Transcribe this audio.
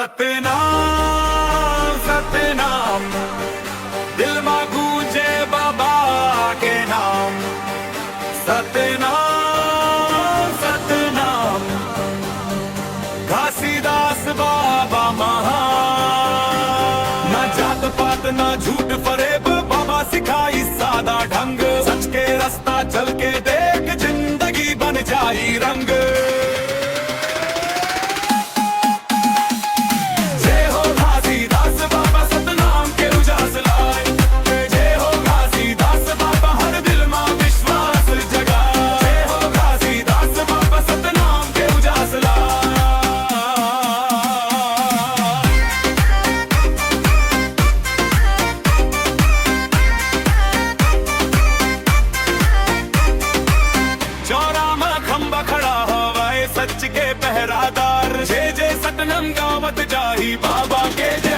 सतनाम सतनाम, दिल में गूंजे बाबा के नाम। सतनाम सतनाम, घासीदास बाबा महान। ना जात पात ना झूठ फरेब, बाबा सिखाई सादा ढंग। सच के रास्ता चल के देख, जिंदगी बन जाई रंग। सच के पहरादार, जे सतनाम गावत जाही बाबा के।